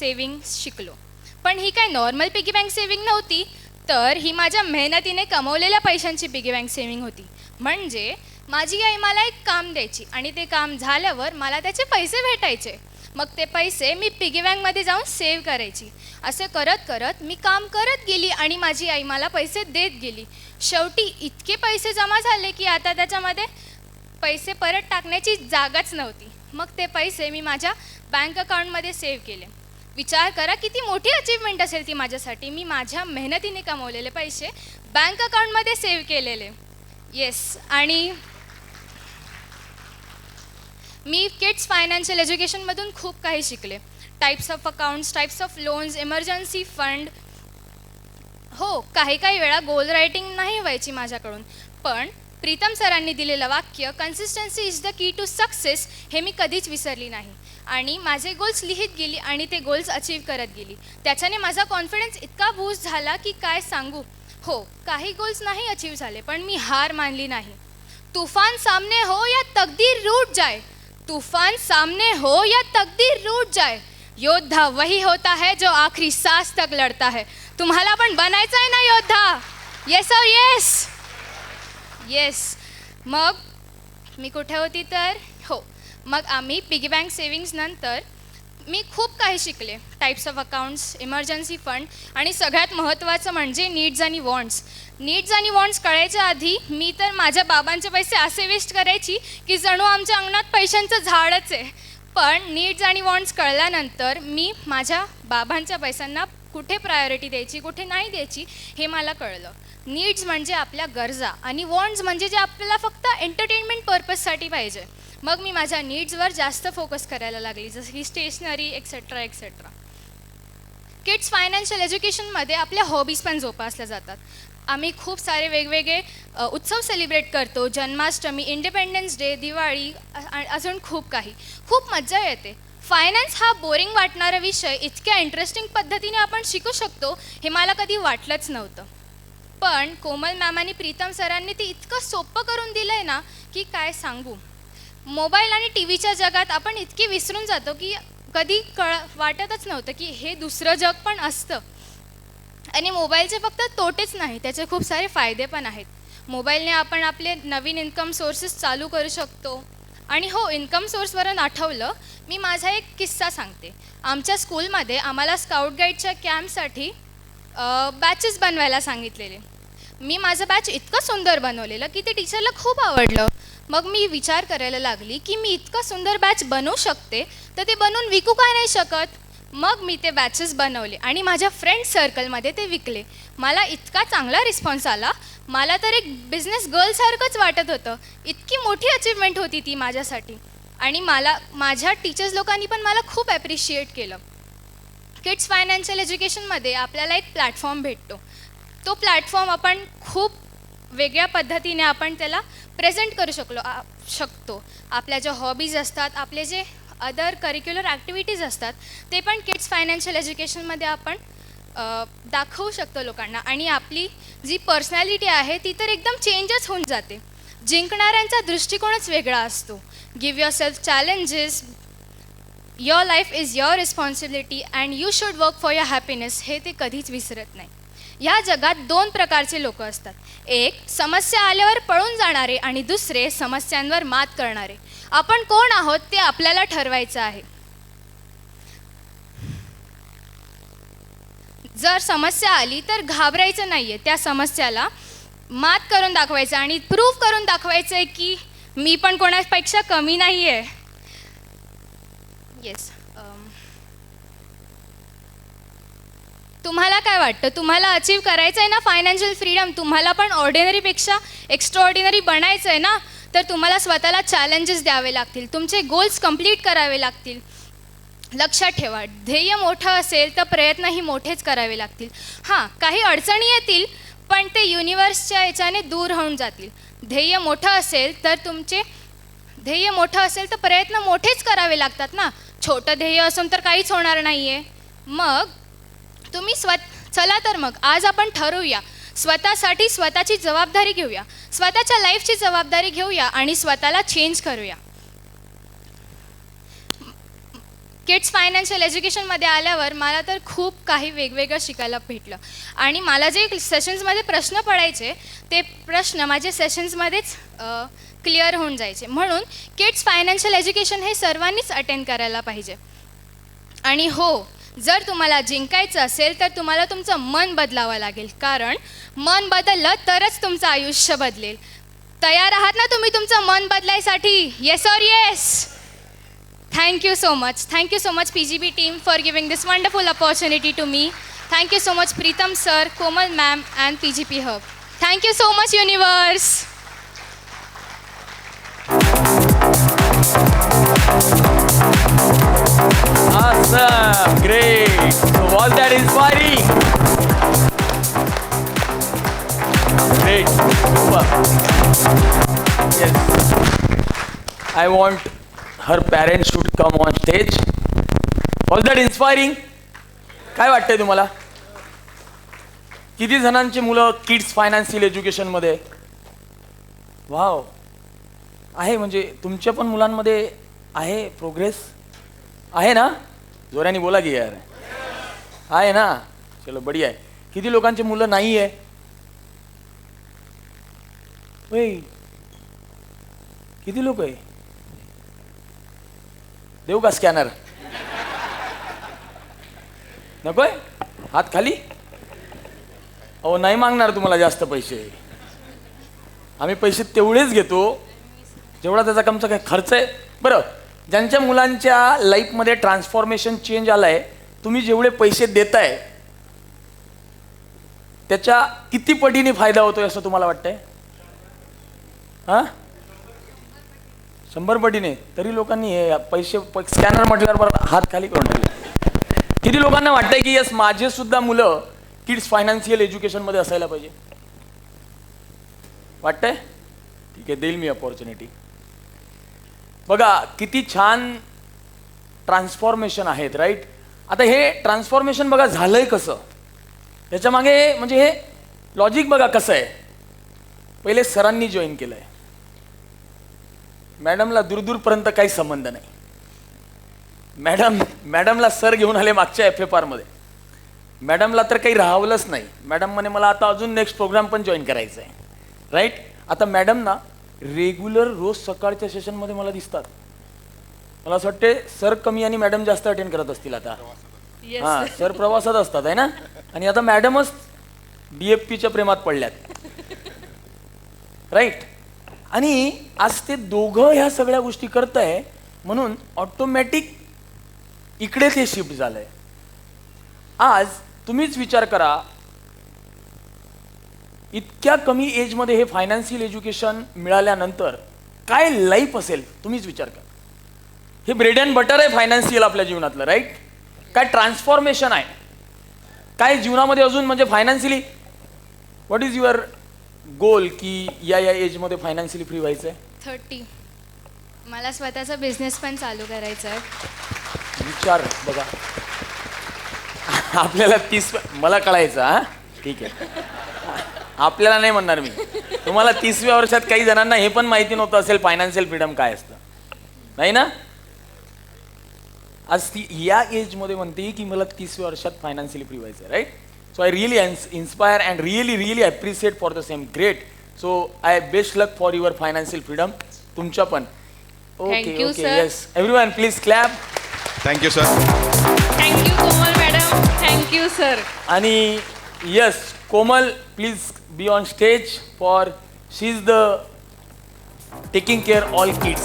Saving शिकलो. पण ही काय नॉर्मल पिगी बँक सेविंग नव्हती, तर ही माझ्या मेहनतीने कमवलेल्या पैशांची पिगी बँक सेविंग होती. म्हणजे माझी आई मला एक काम द्यायची आणि ते काम झाल्यावर मला त्याचे पैसे भेटायचे. मग ते पैसे मी पिगी बँकमध्ये जाऊन सेव्ह करायची. असे करत करत मी काम करत गेली आणि माझी आई मला पैसे देत गेली. शेवटी इतके पैसे जमा झाले की आता त्याच्यामध्ये पैसे परत टाकण्याची जागाच नव्हती. मग ते पैसे मी माझ्या बँक अकाउंटमध्ये सेव्ह केले. विचार करा किती मोठी अचीवमेंट असेल ती माझ्यासाठी. मी माझ्या मेहनतीने कमवलेले पैसे बँक अकाउंटमध्ये सेव्ह केलेले. येस. आणि मी किड्स फायनान्शियल एज्युकेशनमधून खूप काही शिकले. Types of accounts, types of loans, emergency fund. हो, काही वेळा गोल रायटिंग नाही व्हायची माझ्याकडून, पण प्रीतम सरांनी दिलेलं वाक्य consistency is the key to success हे मी कधीच विसरली नाही. आणि माझे गोल्स लिहित गेली आणि ते गोल्स अचीव करत गेली. त्याच्याने माझा कॉन्फिडन्स इतका बूस्ट झाला की काय सांगू. हो, काही गोल्स नाही अचीव झाले, पण मी हार मानली नाही. तूफान सामने हो या तकदीर रूठ जाए, तूफान सामने हो या तकदीर रूठ जाए, योद्धा वही होता है जो आखिरी सांस तक लढता है. तुम्हाला पण बनायचं आहे ना योद्धा? येस और येस. येस. मग मी कुठे होती तर हो, मग आम्ही पिगी बँक सेविंग्स नंतर मी खूप काही शिकले. Types of accounts, emergency fund आणि सगळ्यात महत्त्वाचं म्हणजे नीड्स आणि वॉन्ट्स. नीड्स आणि वॉन्ट्स कळायच्या आधी मी तर माझ्या बाबांचे पैसे असे वेस्ट करायची की जणू आमच्या अंगणात पैशांचं झाडच आहे. पण नीड्स आणि वॉन्ट्स कळल्यानंतर मी माझ्या बाबांच्या पैशांना कुठे प्रायोरिटी द्यायची, कुठे नाही द्यायची हे मला कळलं. नीड्स म्हणजे आपल्या गरजा आणि वॉन्ट्स म्हणजे जे आपल्याला फक्त एंटरटेनमेंट पर्पजसाठी पाहिजे. मग मी माझ्या नीड्सवर जास्त फोकस करायला लागली, जसं की stationery etcetera etcetera. Kids financial एज्युकेशनमध्ये आपल्या हॉबीज पण जोपासल्या जातात. आम्ही खूप सारे वेगवेगळे उत्सव सेलिब्रेट करतो. जन्माष्टमी, इंडिपेंडन्स डे, दिवाळी, अजून खूप काही. खूप मजा येते. फायनान्स हा बोरिंग वाटणारा विषय इतक्या इंटरेस्टिंग पद्धतीने आपण शिकू शकतो हे मला कधी वाटलंच नव्हतं. पण कोमल मॅम आणि प्रीतम सरांनी ते इतकं सोपं करून दिलं आहे ना की काय सांगू. मोबाईल आणि टी व्हीच्या जगात आपण इतकी विसरून जातो की कधी वाटतच नव्हतं की हे दुसरं जग पण असतं. आणि मोबाईलचे फक्त तोटेच नाही, त्याचे खूप सारे फायदे पण आहेत. मोबाईलने आपण आपले नवीन इन्कम सोर्सेस चालू करू शकतो. आणि हो, इन्कम सोर्सवरून आठवलं, मी माझा एक किस्सा सांगते. आमच्या स्कूलमध्ये आम्हाला स्काउट गाईडच्या कॅम्पसाठी बॅचेस बनवायला सांगितलेले. मी माझं बॅच इतकं सुंदर बनवलेलं की ते टीचरला खूप आवडलं. मग मी विचार करायला लागली की मी इतकं सुंदर बॅच बनवू शकते तर ते बनवून विकू काय नाही शकत. मग मी ते बॅचेस बनवले आणि माझ्या फ्रेंड सर्कलमध्ये ते विकले. मला इतका चांगला रिस्पॉन्स आला, मला तर एक बिझनेस गर्लसारखंच वाटत होतं. इतकी मोठी अचीवमेंट होती ती माझ्यासाठी. आणि माझ्या टीचर्स लोकांनी पण मला खूप ॲप्रिशिएट केलं. किड्स फायनान्शियल एज्युकेशनमध्ये आपल्याला एक प्लॅटफॉर्म भेटतो. तो प्लॅटफॉर्म आपण खूप वेगळ्या पद्धतीने आपण त्याला प्रेझेंट करू शकतो. आपल्या ज्या हॉबीज असतात, आपले जे अदर करिक्युलर ॲक्टिव्हिटीज असतात ते पण किड्स फायनान्शियल एज्युकेशनमध्ये आपण दाखवू शकतो लोकांना. आणि आपली जी पर्सनॅलिटी आहे ती तर एकदम चेंजच होऊन जाते. जिंकणाऱ्यांचा दृष्टिकोनच वेगळा असतो. Give your self challenges, your life is your responsibility and you should work for your happiness हे ते कधीच विसरत नाही. ह्या जगात दोन प्रकारचे लोक असतात. एक समस्या आल्यावर पळून जाणारे आणि दुसरे समस्यांवर मात करणारे. आपण कोण आहोत ते आपल्याला ठरवायचं आहे. जर समस्या आली तर घाबरायचं नाही आहे, त्या समस्याला मात करून दाखवायचं आणि प्रूव्ह करून दाखवायचं आहे की मी पण कोणापेक्षा कमी नाही आहे. येस. तुम्हाला काय वाटतं? तुम्हाला अचीव करायचं आहे ना फायनान्शियल फ्रीडम? तुम्हाला पण ऑर्डिनरीपेक्षा एक्स्ट्रा ऑर्डिनरी बनायचं आहे ना? तर तुम्हाला स्वतःला चॅलेंजेस द्यावे लागतील, तुमचे गोल्स कंप्लीट करावे लागतील. लक्षात ठेवा, ध्येय मोठं असेल तर प्रयत्नही मोठेच करावे लागतील. हां, काही अडचणी येतील पण ते युनिवर्सच्या याच्याने दूर होऊन जातील. ध्येय मोठं असेल तर प्रयत्न मोठेच करावे लागतात ना. छोटं ध्येय असून तर काहीच होणार नाही आहे. मग तुम्ही चला तर मग आज आपण ठरवूया, स्वतःसाठी स्वतःची जबाबदारी घेऊया, स्वतःच्या लाईफची जबाबदारी घेऊया आणि स्वतःला चेंज करूया. किड्स फायनान्शियल एज्युकेशनमध्ये आल्यावर मला तर खूप काही वेगवेगळं शिकायला भेटलं आणि मला जे सेशन्समध्ये प्रश्न पडायचे ते प्रश्न माझ्या सेशन्समध्येच क्लिअर होऊन जायचे. म्हणून किड्स फायनान्शियल एज्युकेशन हे सर्वांनीच अटेंड करायला पाहिजे. आणि हो, जर तुम्हाला जिंकायचं असेल तर तुम्हाला तुमचं मन बदलावं लागेल, कारण मन बदललं तरच तुमचं आयुष्य बदलेल. तयार आहात ना तुम्ही तुमचं मन बदलायसाठी? Yes or yes? Thank you so much. Thank you so much PGB team for giving this wonderful opportunity to me. Thank you so much Preetham sir, Komal ma'am and PGP Hub. Thank you so much universe. Awesome, great. So was that inspiring? Great, super. Yes. I want her parents should come on stage. Was that inspiring? काय वाटतंय तुम्हाला? किती जणांची मुलं kids financial एज्युकेशनमध्ये? Wow, आहे म्हणजे तुमच्या पण मुलांमध्ये आहे प्रोग्रेस आहे ना? जोराने बोला की यार, आहे ना? चलो बढिया आहे. किती लोकांची मुलं नाही आहे? किती लोक आहे? देऊ का स्कॅनर? नकोय? हात खाली? अहो नाही मागणार तुम्हाला जास्त पैसे. आम्ही पैसे तेवढेच घेतो जेवढा त्याचा कमचा काय खर्च आहे. बरं, ज्यांच्या मुलांच्या लाईफमध्ये ट्रान्सफॉर्मेशन चेंज आलाय, तुम्ही जेवढे पैसे देताय त्याच्या किती पटीने फायदा होतोय असं तुम्हाला वाटतंय? हां, 100 पटीने. तरी लोकांनी हे पैसे स्कॅनर म्हटल्यावर बरं हात खाली करून ठेवले. किती लोकांना वाटतंय की यस माझे सुद्धा मुलं किड्स फायनान्शियल एज्युकेशनमध्ये असायला पाहिजे? वाटतंय? ठीक आहे, देईल मी अपॉर्च्युनिटी. बघा किती छान ट्रान्सफॉर्मेशन आहेत, राईट? आता हे ट्रान्सफॉर्मेशन बघा झालंय कसं, त्याच्यामागे म्हणजे हे लॉजिक बघा कसं आहे. पहिले सरांनी जॉईन केलंय, मॅडमला दूरदूरपर्यंत काही संबंध नाही. मॅडमला सर घेऊन आले मागच्या FFR मध्ये. मॅडमला तर काही राहवलंच नाही. मॅडम म्हणे मला आता अजून नेक्स्ट प्रोग्राम पण जॉईन करायचा आहे, राईट? आता मॅडम ना रेग्युलर रोज सकाळच्या सेशनमध्ये मला दिसतात. मला असं वाटते सर कमी आणि मॅडम जास्त अटेंड करत असतील आता. हां, सर प्रवासात असतात आहे ना, आणि आता मॅडमच DFPच्या प्रेमात पडल्यात, राईट? आणि आज ते दोघं ह्या सगळ्या गोष्टी करताय म्हणून ऑटोमॅटिक इकडे ते शिफ्ट झालंय. आज तुम्हीच विचार करा, इतक्या कमी एजमध्ये हे फायनान्शियल एज्युकेशन मिळाल्यानंतर काय लाईफ असेल तुम्हीच विचार करा. हे ब्रेड अँड बटर आहे फायनान्शियल आपल्या जीवनातलं, राईट? काय ट्रान्सफॉर्मेशन आहे, काय जीवनामध्ये अजून म्हणजे फायनान्शियली व्हॉट इज युअर गोल की या एजमध्ये फायनान्शियली फ्री व्हायचं आहे? 30. मला स्वतःचा बिझनेस पण चालू करायचा आहे. विचार बघा, आपल्याला 30 मला कळायचं. हां ठीक आहे, आपल्याला नाही म्हणणार मी. तुम्हाला 30व्या वर्षात काही जणांना हे पण माहिती नव्हतं असेल फायनान्शियल फ्रीडम काय असतं, नाही ना? आज ती या एजमध्ये म्हणते की मला 30व्या वर्षात फायनान्शियली फ्री व्हायचं आहे, right? So I really inspire and really appreciate for the same. Great. So I best luck for your financial freedom. तुमच्या पण. Thank you, sir. Yes. Everyone, please clap. Thank you, sir. Thank you, Komal madam. Thank you, sir. आणि yes, Komal, please be on stage for she's the taking care all kids.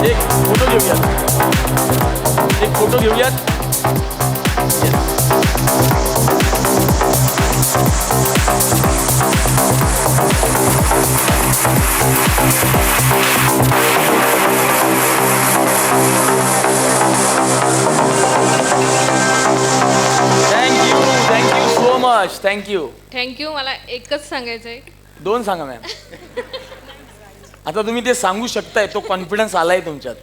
एक photo घेऊयात, एक photo घेऊयात. Thank you so much. Thank you. Thank you. मला एकच सांगायचं आहे. 2 सांगा मॅम. आता तुम्ही ते सांगू शकताय, तो कॉन्फिडन्स आलाय तुमच्यात.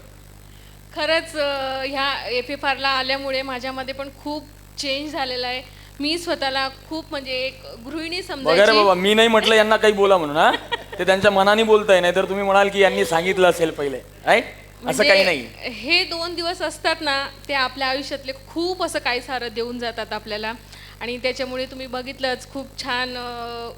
खरंच ह्या FFRला आल्यामुळे माझ्यामध्ये पण खूप चेंज झालेला आहे. मी स्वतःला खूप म्हणजे एक गृहिणी वगैरे समजायची. बाबा, मी नाही म्हटलं यांना काही बोला म्हणून, हा ते त्यांच्या मनाने बोलताय, नाही तर तुम्ही म्हणाल की यांनी सांगितलं असेल पहिले, राईट? असं काही नाही. हे 2 दिवस असतात ना, ते आपल्या आयुष्यातले खूप असं काही सारं देऊन जातात आपल्याला. आणि त्याच्यामुळे तुम्ही बघितलंच खूप छान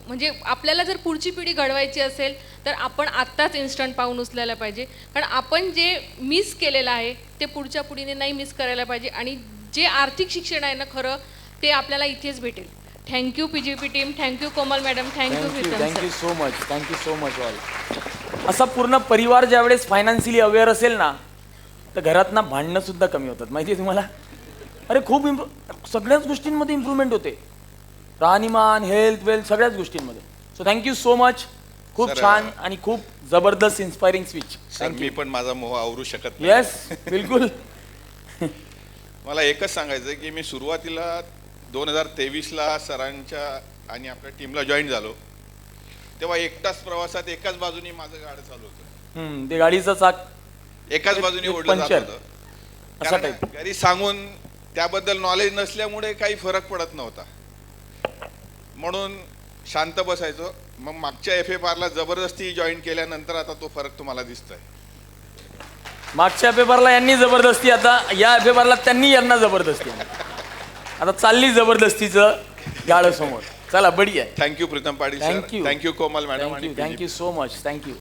म्हणजे आपल्याला जर पुढची पिढी घडवायची असेल तर आपण आत्ताच इन्स्टंट पाऊल उचलायला पाहिजे. कारण आपण जे मिस केलेलं आहे ते पुढच्या पिढीने नाही मिस करायला पाहिजे. आणि जे आर्थिक शिक्षण आहे ना खरं, ते आपल्याला इथेच भेटेल. Thank you PGP team, thank you Komal madam, thank you Pritam thank you sir. So much, thank you so much all. असा पूर्ण परिवार ज्यावेळेस फायनान्शियली अवेअर असेल ना, तर घरात ना भांडणं सुद्धा कमी होतात. माहिती आहे तुम्हाला? अरे खूप सगळ्याच गोष्टींमध्ये इम्प्रूव्हमेंट होते, राहणीमान, हेल्थ, वेल्थ, सगळ्याच गोष्टींमध्ये. So thank you so much. खूप Sir, छान आणि खूप जबरदस्त इन्स्पायरिंग स्पीच. सर मी पण माझा मोह आवरू शकत नाही. येस, बिलकुल. मला एकच सांगायचं आहे की मी सुरुवातीला 2023ला सरांच्या आणि आपल्या टीमला जॉईन झालो तेव्हा एकटाच प्रवासात एकाच बाजूनी माझं गाडं चालू होतं, ते गाडीचं चाक एकाच बाजूनी एक ओढलं जात पंचर. होतं. असा कारण type. घरी सांगून त्याबद्दल नॉलेज नसल्यामुळे काही फरक पडत नव्हता, म्हणून शांत बसायचो. मग मागच्या FFRला जबरदस्ती जॉईन केल्यानंतर आता तो फरक तुम्हाला दिसतोय. मागच्या पेपरला यांनी जबरदस्ती, आता या पेपरला त्यांनी यांना जबरदस्ती. आता चालली जबरदस्तीचं गाडं समोर. चला, बढिया. Thank you Pritam Patil sir, thank you, thank you Komal madam आणि थँक्यू सो मच, थँक्यू.